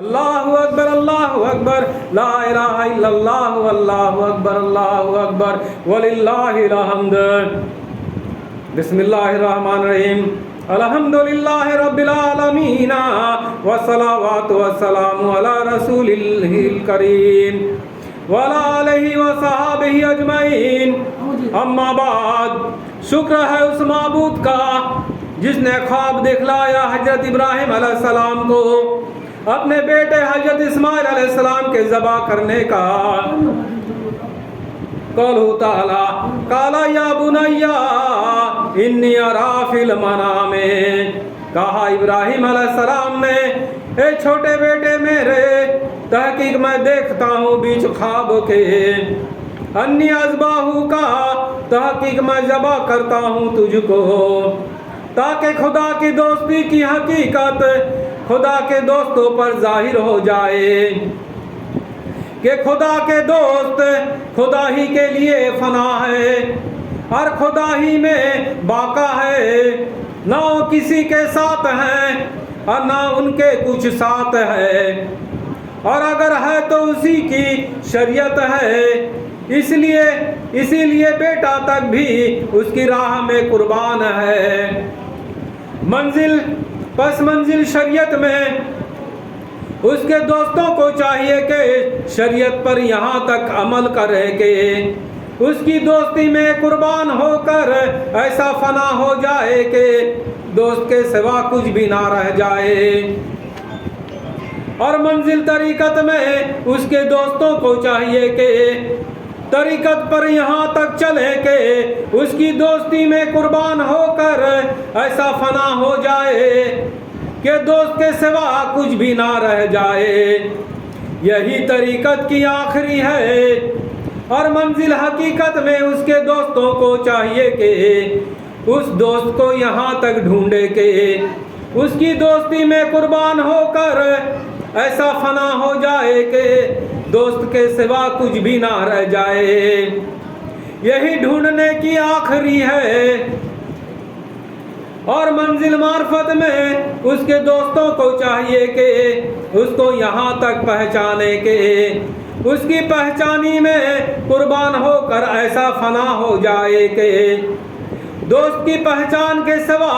अल्लाहु अकबर ला इलाहा इल्लल्लाह अल्लाहु अकबर वलिल्लाहिल हम्द। बिस्मिल्लाहिर रहमानिर रहीम। अल्हम्दुलिल्लाहि रब्बिल आलमीन वस्सलावातु वस्सलामु अला रसूलिल करीम व अला आलिहि व सहाबिहि अजमईन। अम्मा बाद, शुक्र है उस माबूद का जिसने ख्वाब दिखलाया हजरत इब्राहिम अलैहिस्सलाम को अपने बेटे हजरत इस्माइल अलैहिस्सलाम के ज़बा करने का। क़ौलहु ताला काला या बुनैया इन्नी अरा फिल मनामे। कहा इब्राहिम अलैहिस्सलाम ने, ए छोटे बेटे मेरे, तहकीक मैं देखता हूँ बीच ख्वाब के। अन्नी अज़बाहू का, तहकीक मैं ज़बा करता हूँ तुझको, ताकि खुदा की दोस्ती की हकीकत खुदा के दोस्तों पर जाहिर हो जाए कि खुदा के दोस्त खुदा ही के लिए फना है और खुदा ही में बाका है, ना वो किसी के साथ हैं और ना उनके कुछ साथ है, और अगर है तो उसी की शरीयत है। इसीलिए बेटा तक भी उसकी राह में कुर्बान है। मंजिल शरीयत में उसके दोस्तों को चाहिए कि शरीयत पर यहाँ तक अमल करें कि उसकी दोस्ती में कुर्बान होकर ऐसा फना हो जाए कि दोस्त के सिवा कुछ भी ना रह जाए। और मंजिल तरीकत में उसके दोस्तों को चाहिए कि तरीकत पर यहाँ तक चले कि उसकी दोस्ती में कुर्बान होकर ऐसा फना हो जाए कि दोस्त के सिवा कुछ भी ना रह जाए। यही तरीकत की आखिरी है। और मंजिल हकीकत में उसके दोस्तों को चाहिए कि उस दोस्त को यहाँ तक ढूंढे कि उसकी दोस्ती में कुर्बान होकर ऐसा फना हो जाए कि दोस्त के सिवा कुछ भी ना रह जाए। यही ढूंढने की आखिरी है। और मंजिल मार्फत में उसके दोस्तों को चाहिए कि उसको यहाँ तक पहचाने के उसकी पहचानी में कुर्बान होकर ऐसा फना हो जाए कि दोस्त की पहचान के सिवा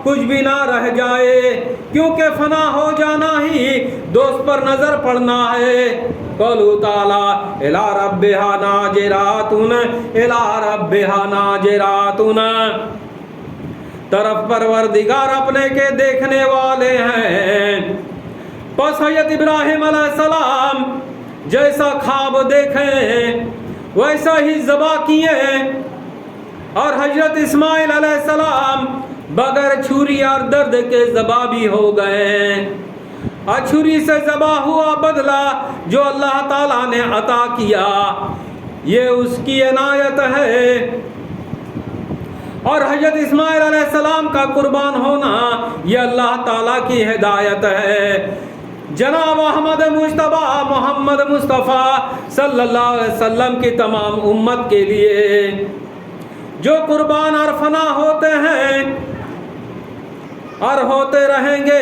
कुछ भी ना रह जाए, क्योंकि फना हो जाना ही दोस्त पर नजर पड़ना है। क़ौलहु ताला इला रब्बिहा नाज़िरातुन इला रब्बिहा नाज़िरातुन। तरफ परवरदिगार अपने के देखने वाले हैं। बस हज़रत इब्राहिम अलैहिस्सलाम जैसा ख्वाब देखें वैसा ही ज़बा किए, और हजरत इस्माइल अलैहिस्सलाम बगैर छुरी और दर्द के ज़बा भी हो गए। और छुरी से ज़बा हुआ बदला जो अल्लाह ताला ने अता किया, ये उसकी इनायत है। और हजरत इस्माइल अलैहिस्सलाम का कुर्बान होना ये अल्लाह ताला की हिदायत है। जनाब अहमद मुश्तबा मोहम्मद मुस्तफ़ा सल्लल्लाहु अलैहि वसल्लम की तमाम उम्मत के लिए जो कुर्बान और फना होते हैं और होते रहेंगे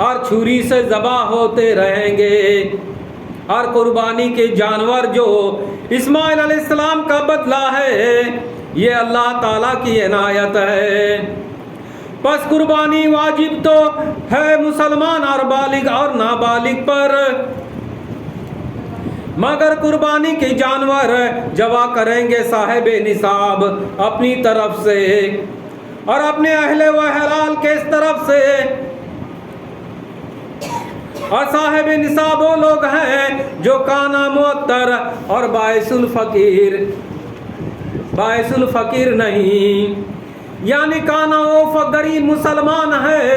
और छुरी से ज़बा होते रहेंगे, और कुर्बानी के जानवर जो इस्माइल अलैहिस्सलाम का बदला है ये अल्लाह ताला की इनायत है। बस कुर्बानी वाजिब तो है मुसलमान और बालिग और नाबालिग पर, मगर कुर्बानी के जानवर जवा करेंगे साहिब निसाब अपनी तरफ से और अपने अहले व हलाल के तरफ से। और साहिब निसाब वो लोग हैं जो काना मुअत्तर और बाइसुल फ़कीर नहीं, यानी काना वो गरीब मुसलमान है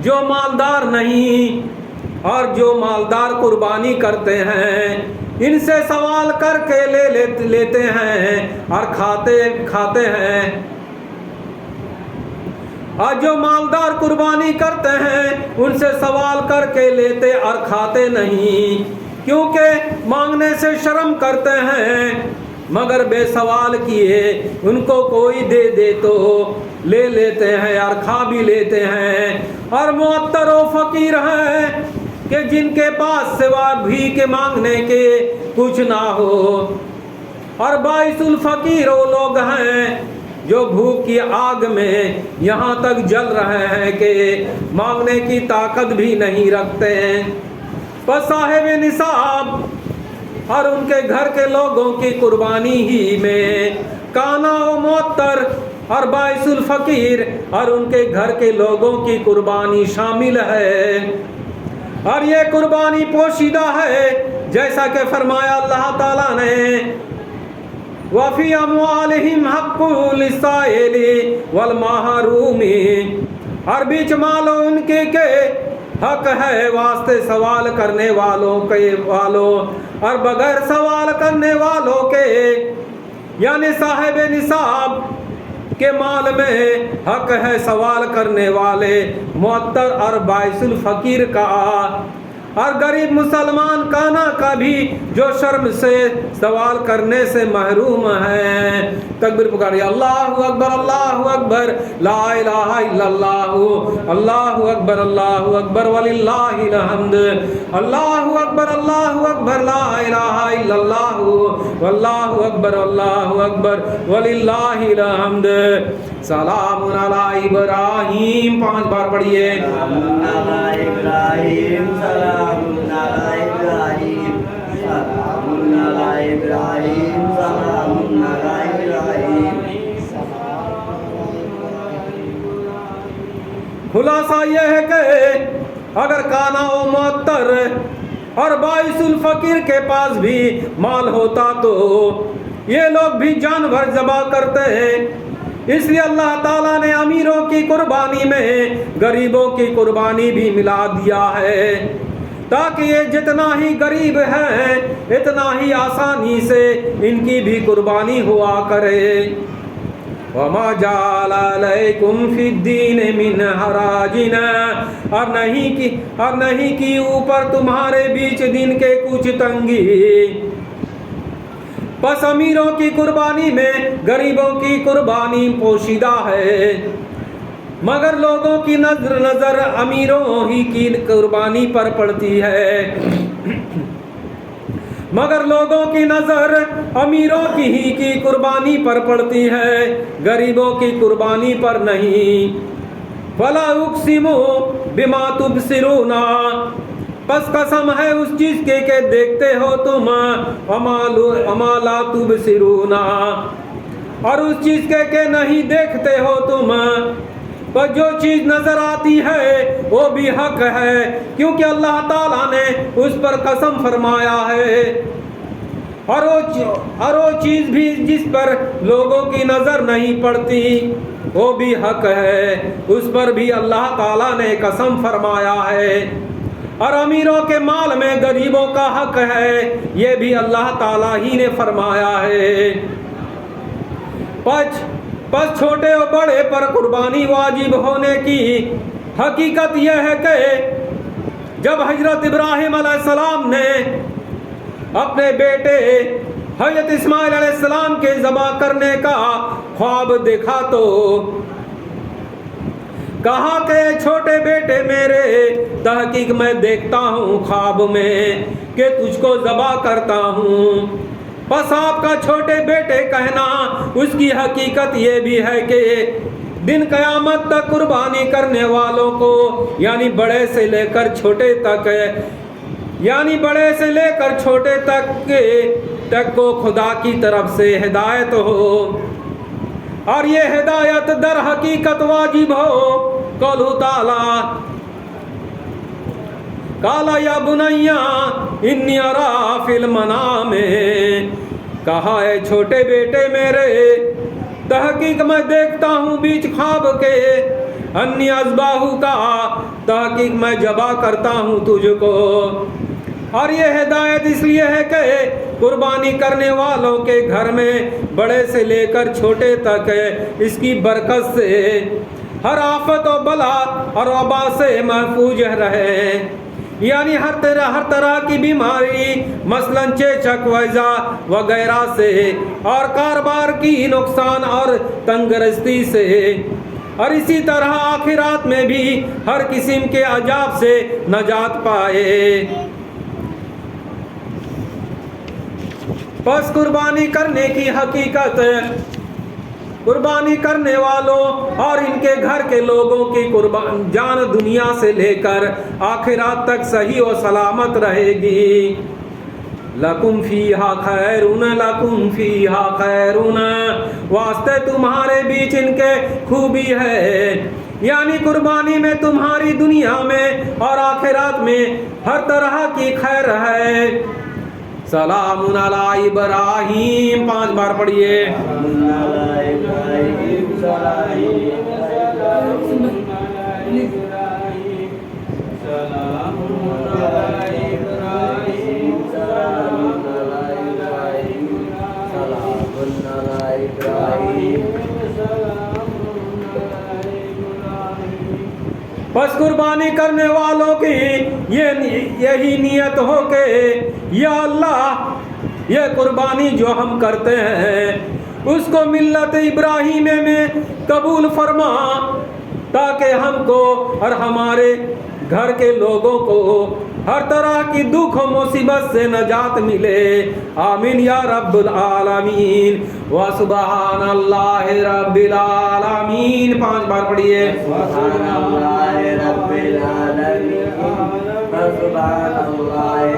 जो मालदार नहीं, और जो मालदार कुर्बानी करते हैं इनसे सवाल करके लेते हैं और खाते हैं। और जो मालदार कुर्बानी करते हैं उनसे सवाल करके लेते और खाते नहीं, क्योंकि मांगने से शर्म करते हैं, मगर बेसवाल किए उनको कोई दे दे तो ले लेते हैं और खा भी लेते हैं। और मुअत्तर व फ़कीर हैं कि जिनके पास सिवा भीख मांगने के कुछ ना हो। और बाइसुल फकीर वो लोग हैं जो भूख की आग में यहाँ तक जल रहे हैं कि मांगने की ताकत भी नहीं रखते हैं। बस साहिब निसाब और उनके घर के लोगों की कुर्बानी ही में काना व मुअत्तर और बाइसुल फकीर और उनके घर के लोगों की कुर्बानी शामिल है। और ये कुर्बानी पोशीदा है, जैसा कि फरमाया अल्लाह ताला ने, वफ़ी अम्वालिहिम हक़्क़ुल लिस्साइली वल महरूमी, और बीच मालो उनके के हक है वास्ते सवाल करने वालों के और बगैर सवाल करने वालों के, यानी साहिब निसाब के माल में हक है सवाल करने वाले मुअत्तर और बाइसुल फकीर का, और गरीब मुसलमान काना का भी जो शर्म से सवाल करने से महरूम है। तकबीर पुकारिए, अल्लाहु अकबर ला इलाहा इल्लल्लाह, अल्लाहु अकबर वलिल्लाहिल हम्द, अल्लाहु अकबर ला इलाहा इल्लल्लाह, वल्लाहु अकबर वलिल्लाहिल हम्द। सलामुन अला इब्राहीम, 5 बार पढ़िए। खुलासा यह है कि अगर काना व मुअत्तर और बाइसुल फकीर के पास भी माल होता तो ये लोग भी जानवर ज़बा करते हैं। इसलिए अल्लाह ताला ने अमीरों की कुर्बानी में गरीबों की कुर्बानी भी मिला दिया है, ताकि ये जितना ही गरीब हैं इतना ही आसानी से इनकी भी कुर्बानी हुआ करे। वमा जाल अलैकुम फिद्दीन मिन हराजिन, और नहीं की ऊपर तुम्हारे बीच दिन के कुछ तंगी। बस अमीरों की कुर्बानी में गरीबों की कुर्बानी पोशीदा है, मगर लोगों की नजर अमीरों ही की कुर्बानी पर पड़ती है। मगर लोगों की नजर अमीरों की कुर्बानी पर पड़ती है, गरीबों की कुर्बानी पर नहीं। फला उक़सिमु बिमा तुबसिरूना, बस कसम है उस चीज के देखते हो तुम, वमा ला तुबसिरूना, और उस चीज के नहीं देखते हो तुम। पर जो चीज नजर आती है वो भी हक है, क्योंकि अल्लाह ताला ने उस पर कसम फरमाया है। और वो चीज भी जिस पर लोगों की नजर नहीं पड़ती वो भी हक है, उस पर भी अल्लाह ताला ने कसम फरमाया है। और अमीरों के माल में गरीबों का हक है, ये भी अल्लाह ताला ही ने फरमाया है। बस छोटे और बड़े पर कुर्बानी वाजिब होने की हकीकत यह है कि जब हजरत इब्राहिम अलैहिस्सलाम ने अपने बेटे हजरत इस्माइल अलैहिस्सलाम के ज़बा करने का ख्वाब देखा तो कहा कि छोटे बेटे मेरे, तहकीक मैं देखता हूँ ख्वाब में कि तुझको ज़बा करता हूँ। बस आपका छोटे बेटे कहना, उसकी हकीकत ये भी है कि दिन क़यामत तक कुर्बानी करने वालों को, यानी बड़े से लेकर छोटे तक को खुदा की तरफ से हिदायत हो, और ये हिदायत दर हकीकत वाजिब हो। कौलु ताला काला या बुनैया इन्नी अरा फिल मनामे, कहा है छोटे बेटे मेरे, तहकीक मैं देखता हूँ बीच ख्वाब के, अन्नी अज़बाहु का, तहकीक मैं जबा करता हूँ तुझको। और ये हिदायत इसलिए है कि कुर्बानी करने वालों के घर में बड़े से लेकर छोटे तक इसकी बरकत से हर आफत और बला और वबा से महफूज रहे, यानी हर तरह की बीमारी, मसलन चेचक वैजा वगैरह से, और कारोबार की नुकसान और तंगरस्ती से, और इसी तरह आखिरात में भी हर किस्म के अजाब से नजात पाए। बस कुर्बानी करने की हकीकत, कुर्बानी करने वालों और इनके घर के लोगों की जान दुनिया से लेकर आखिरात तक सही और सलामत रहेगी। लकुम फीहा खैरुन, लकुम फीहा खैरुन, वास्ते तुम्हारे बीच इनके खूबी है, यानी कुर्बानी में तुम्हारी दुनिया में और आखिरात में हर तरह की खैर है। सलामुन अला इब्राहीम, 5 बार पढ़िए। बस कुर्बानी करने वालों की यही नियत हो के या अल्लाह ये कुर्बानी जो हम करते हैं उसको मिल्लत इब्राहीम में कबूल फरमा, ताकि हमको और हमारे घर के लोगों को हर तरह की दुख और मुसीबत से नजात मिले। आमीन या रब्बुल आलमीन। व सुब्हानल्लाहि रब्बिल आलमीन, 5 बार पढ़िए। सुब्हानल्लाहि रब्बिल आलमीन, सुब्हानल्लाहि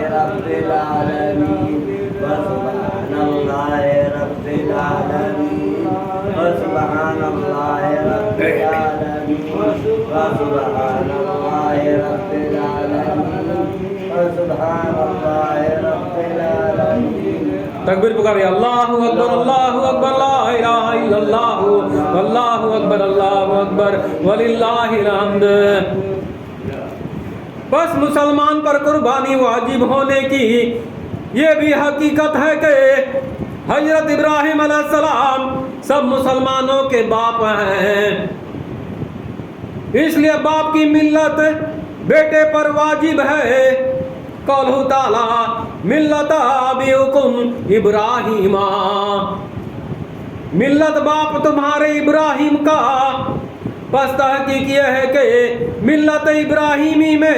रब्बिल आलमीन, सुब्हानल्लाहि रब्बिल आलमीन, सुब्हानल्लाहि रब्बिल आलमीन, सुब्हानल्लाहि रब्बिल आलमीन। तकबीर पुकारिए। अल्लाहु अकबर, अल्लाहु अकबर, ला इलाहा इल्लल्लाह, अल्लाहु अकबर, अल्लाहु अकबर, वलिल्लाहिल हम्द। बस मुसलमान पर कुर्बानी वाजिब होने की ये भी हकीकत है कि हजरत इब्राहिम अलैहिस्सलाम सब मुसलमानों के बाप हैं, इसलिए बाप की मिल्लत बेटे पर वाजिब है। कौलहु ताला मिल्लत अबीकुम इब्राहीमा, मिल्लत बाप तुम्हारे इब्राहिम का। बस तहकीक यह है कि मिल्लत इब्राहिमी में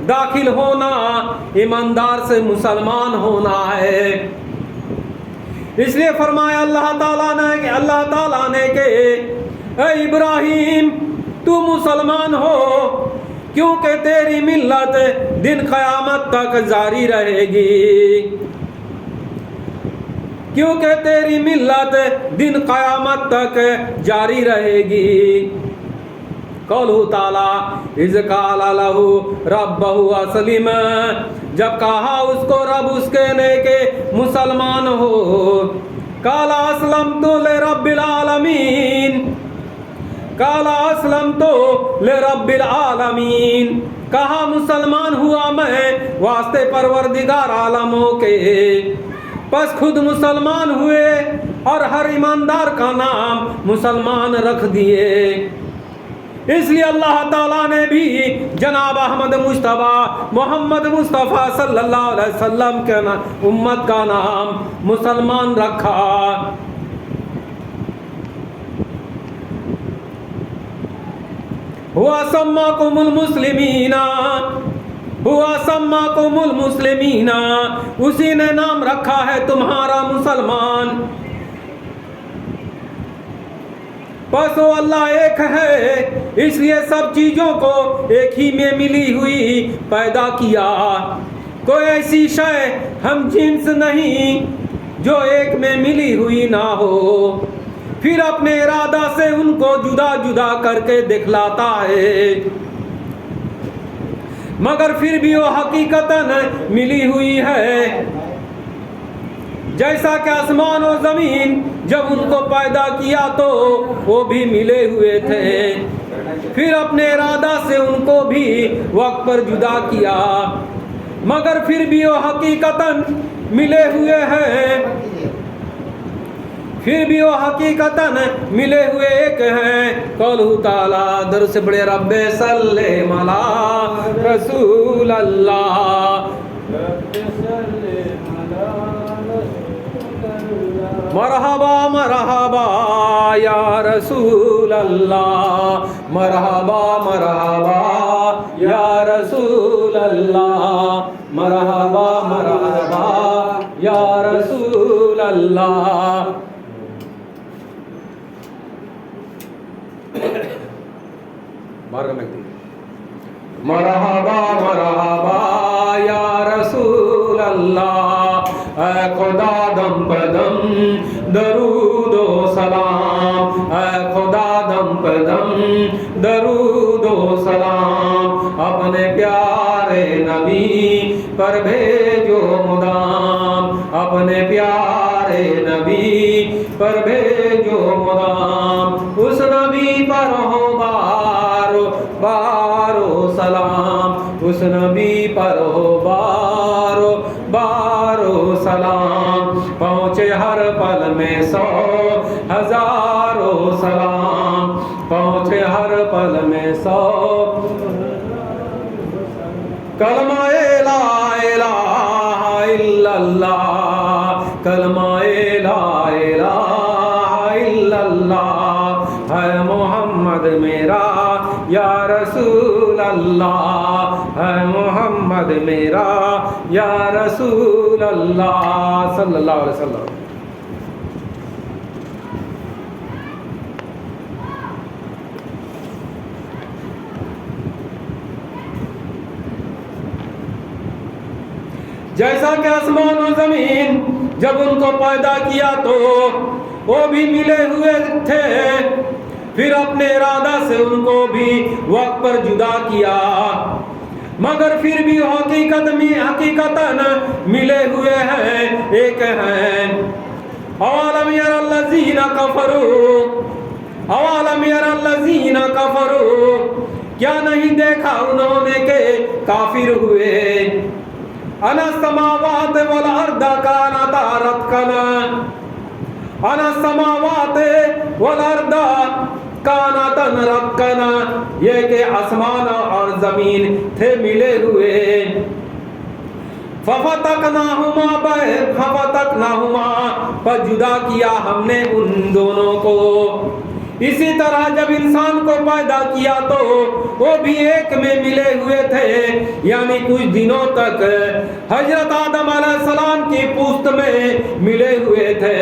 दाखिल होना ईमानदार से मुसलमान होना है। इसलिए फरमाया अल्लाह ताला ने कि ऐ इब्राहिम तू मुसलमान हो, क्योंकि तेरी मिल्लत दिन क़यामत तक जारी रहेगी, क्योंकि तेरी मिल्लत दिन क़यामत तक जारी रहेगी। कौलहु ताला इज़ क़ाला लहू रब्बहु अस्लिम, जब कहा उसको रब उसके ने के मुसलमान हो। क़ाला अस्लमतु लिरब्बिल आलमीन, क़ाला अस्लमतु लिरब्बिल आलमीन, कहा मुसलमान हुआ मैं वास्ते परवरदिगार आलमों के। बस खुद मुसलमान हुए और हर ईमानदार का नाम मुसलमान रख दिए। इसलिए अल्लाह ताला ने भी जनाब अहमद मुस्तफ़ा मोहम्मद मुस्तफ़ा सल्लल्लाहु अलैहि वसल्लम के उम्मत का नाम मुसलमान रखा। हुआ सम्माकुमुल मुस्लिमीना, हुआ सम्माकुमुल मुस्लिमीना, उसी ने नाम रखा है तुम्हारा मुसलमान। बस वो अल्लाह एक है, इसलिए सब चीज़ों को एक ही में मिली हुई पैदा किया। कोई ऐसी शय हम जिन्स नहीं जो एक में मिली हुई ना हो, फिर अपने इरादा से उनको जुदा जुदा करके दिखलाता है, मगर फिर भी वो हकीकतन मिली हुई है। जैसा कि आसमान और ज़मीन जब उनको पैदा किया तो वो भी मिले हुए थे, फिर अपने इरादा से उनको भी वक्त पर जुदा किया, मगर फिर भी वो हकीकतन मिले हुए हैं, फिर भी वो हकीकतन मिले हुए एक हैं। कौलहु ताला दर से बड़े रब्बे सल्ले मला रसूल अल्लाह, मरहबा मरहबा या रसूल अल्लाह मरहबा मरहबा या रसूल अल्लाह मरहबा मरहबा या रसूल अल्लाह। मरहबा मरहबा या रसूल अल्लाह, ऐ खुदा दम पदम दरूदो सलाम, ऐ खुदा दम पदम दरूदो सलाम। अपने प्यारे नबी पर भेजो मुदाम, अपने प्यारे नबी पर भेजो मुदाम। उस नबी पर हो बारो बारो सलाम, उस नबी पर हो बारो बारो सलाम। पहुँचे हर पल में 100 हजारों सलाम, पहुँचे हर पल में 100। कलमा ला इलाहा इल्लल्लाह, कलमा ला इलाहा इल्लल्लाह, है मोहम्मद मेरा या रसूल अल्लाह, है मोहम्मद मेरा या रसूल अल्लाह सल्लल्लाहु अलैहि वसल्लम। जैसा कि आसमान और जमीन जब उनको पैदा किया तो वो भी मिले हुए थे, फिर अपने इरादा से उनको भी वक्त पर जुदा किया, मगर फिर भी हकीकतन मिले हुए हैं, एक हैं। अवालम यरल्लज़ीना कफरू, अवालम यरल्लज़ीना कफरू, क्या नहीं देखा उन्होंने के काफिर हुए। अना समावात वल अर्द कानता रत्कना, अना समावात वल अर्द कानतन रत्कना, ये के आसमान और जमीन थे मिले हुए। फफतकनाहुमा फफतकनाहुमा, पर जुदा किया हमने उन दोनों को। इसी तरह जब इंसान को पैदा किया तो वो भी एक में मिले हुए थे, यानी कुछ दिनों तक हजरत आदम अलैहिस्सलाम की पुश्त में मिले हुए थे,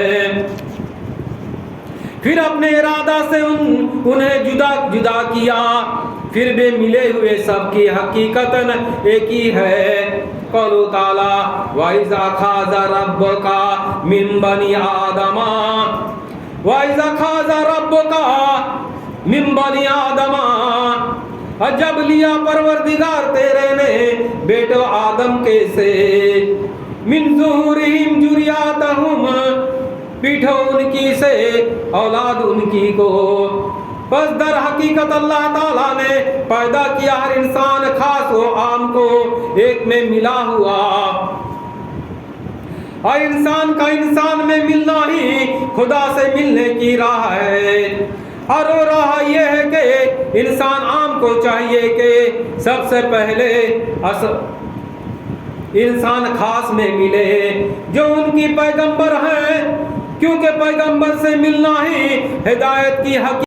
फिर अपने इरादा से उन्हें जुदा जुदा किया, फिर भी मिले हुए सबकी हकीकतन एक ही है। कौलु ताला वाइज़ा खाज़ा रब्बुका मिन बनी आदमा, वाइज़ा खाज़ा रब्बुका मिन बनी आदमा, जब लिया परवरदिगार तेरे ने बेटो आदम के से, मिन ज़ुहूरिहिम ज़ुर्रियतहुम, पीठो उनकी से औलाद उनकी को। बस दर हकीकत अल्लाह ताला ने पैदा किया हर इंसान खास व आम को एक में मिला हुआ, और इंसान का इंसान में मिलना ही खुदा से मिलने की राह है। और वो राह ये है कि इंसान आम को चाहिए कि सबसे पहले इंसान खास में मिले जो उनकी पैगंबर हैं, क्योंकि पैगंबर से मिलना ही हिदायत की हकीकत